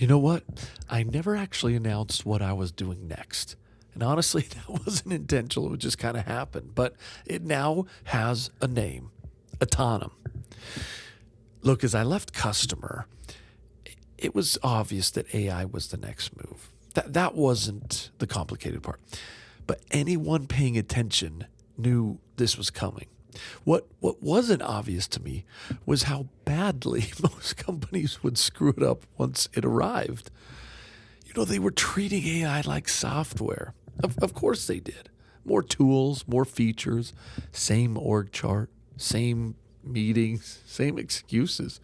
You know what? I never actually announced what I was doing next. And honestly, that wasn't intentional. It just kind of happened. But it now has a name, Atonom. Look, as I left customer, it was obvious that AI was the next move. That wasn't the complicated part. But anyone paying attention knew this was coming. What wasn't obvious to me was how badly most companies would screw it up once it arrived. They were treating AI like software. Of course they did. More tools, more features, same org chart, same meetings, same excuses.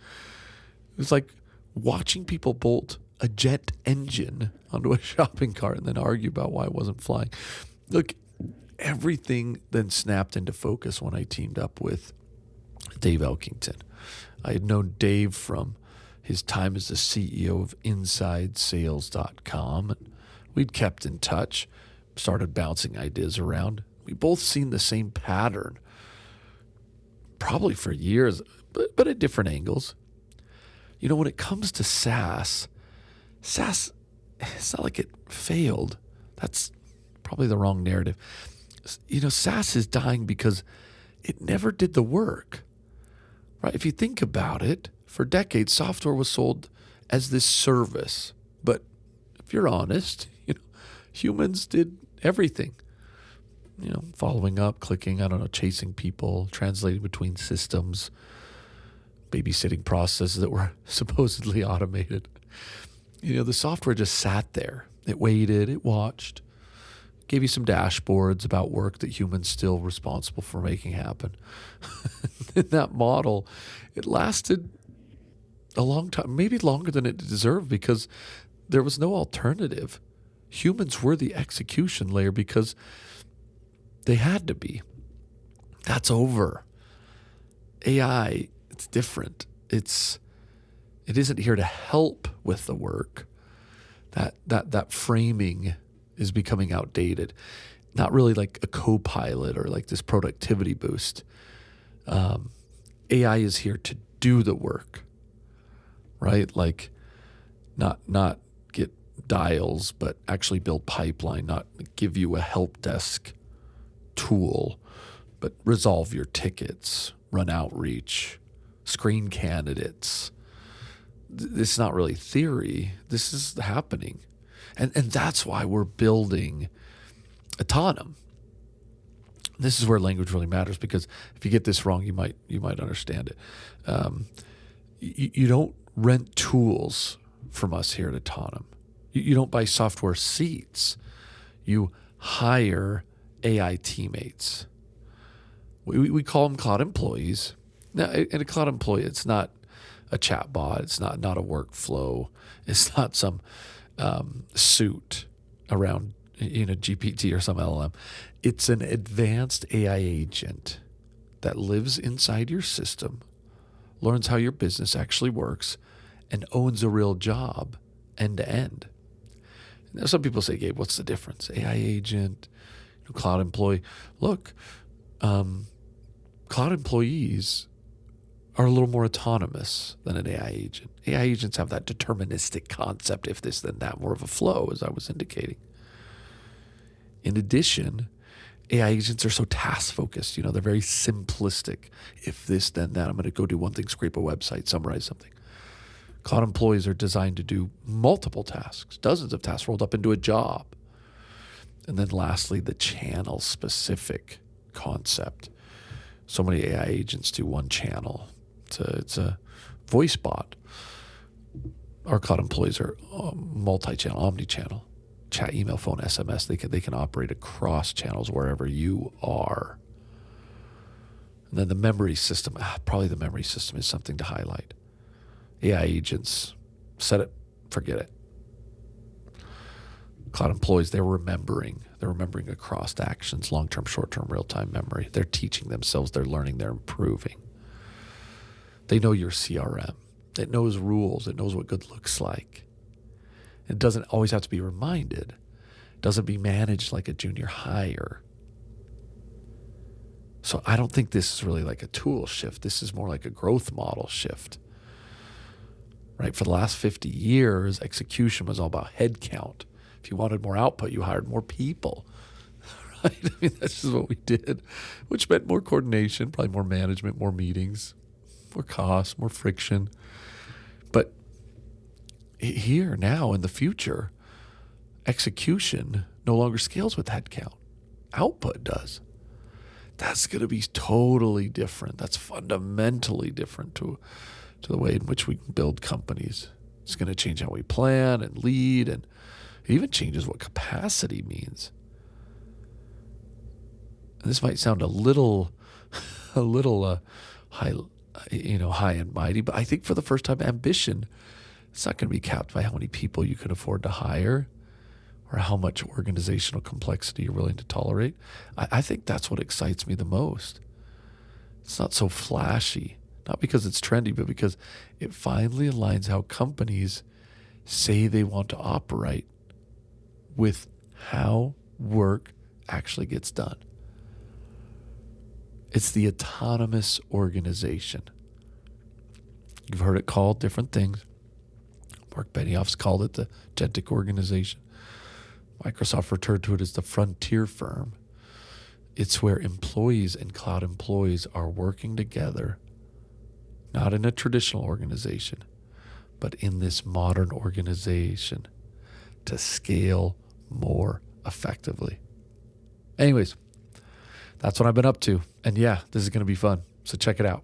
It was like watching people bolt a jet engine onto a shopping cart and then argue about why it wasn't flying. Look, everything then snapped into focus when I teamed up with Dave Elkington. I had known Dave from his time as the CEO of InsideSales.com. And we'd kept in touch, started bouncing ideas around. We both seen the same pattern, probably for years, but at different angles. When it comes to SaaS, it's not like it failed. That's probably the wrong narrative. SaaS is dying because it never did the work, right? If you think about it, for decades, software was sold as this service. But if you're honest, humans did everything. Following up, clicking, chasing people, translating between systems, babysitting processes that were supposedly automated. The software just sat there. It waited, it watched, gave you some dashboards about work that humans still responsible for making happen. In that model, it lasted a long time, maybe longer than it deserved, because there was no alternative. Humans were the execution layer because they had to be. That's over. AI, it's different. It isn't here to help with the work. That framing is becoming outdated. Not really like a co-pilot or like this productivity boost. AI is here to do the work, right? Like not get dials, but actually build pipeline, not give you a help desk tool, but resolve your tickets, run outreach, screen candidates. This is not really theory. This is happening. And that's why we're building Atonom. This is where language really matters, because if you get this wrong, you might understand it. You don't rent tools from us here at Atonom. You don't buy software seats. You hire AI teammates. We call them cloud employees. Now, and a cloud employee, it's not a chat bot. It's not a workflow. It's not some suit around GPT or some LLM. It's an advanced AI agent that lives inside your system, learns how your business actually works, and owns a real job end to end. Now, some people say, Gabe, what's the difference? AI agent, cloud employee. Look, cloud employees are a little more autonomous than an AI agent. AI agents have that deterministic concept, if this, then that, more of a flow, as I was indicating. In addition, AI agents are so task-focused. They're very simplistic. If this, then that. I'm going to go do one thing, scrape a website, summarize something. Cloud employees are designed to do multiple tasks, dozens of tasks rolled up into a job. And then lastly, the channel-specific concept. So many AI agents do one channel. It's a voice bot. Our cloud employees are multi-channel, omni-channel. Chat, email, phone, SMS. They can operate across channels wherever you are. And then the memory system. Probably the memory system is something to highlight. AI agents, set it, forget it. Cloud employees, they're remembering across actions, long-term, short-term, real-time memory. They're teaching themselves, they're learning, they're improving. They know your CRM. It knows rules. It knows what good looks like. It doesn't always have to be reminded. It doesn't be managed like a junior hire. So I don't think this is really like a tool shift. This is more like a growth model shift. right? For the last 50 years, execution was all about head count. If you wanted more output, you hired more people, right? I mean, that's just what we did, which meant more coordination, probably more management, more meetings, more costs, more friction. But here, now, in the future, execution no longer scales with headcount. Output does. That's going to be totally different. That's fundamentally different to the way in which we build companies. It's going to change how we plan and lead, and it even changes what capacity means. And this might sound a little high, high and mighty, but I think for the first time, ambition, it's not going to be capped by how many people you can afford to hire or how much organizational complexity you're willing to tolerate. I think that's what excites me the most. It's not so flashy, not because it's trendy, but because it finally aligns how companies say they want to operate with how work actually gets done. It's the autonomous organization. You've heard it called different things. Mark Benioff's called it the agentic organization. Microsoft referred to it as the frontier firm. It's where employees and cloud employees are working together, not in a traditional organization, but in this modern organization to scale more effectively. Anyways, that's what I've been up to. And yeah, this is going to be fun. So check it out.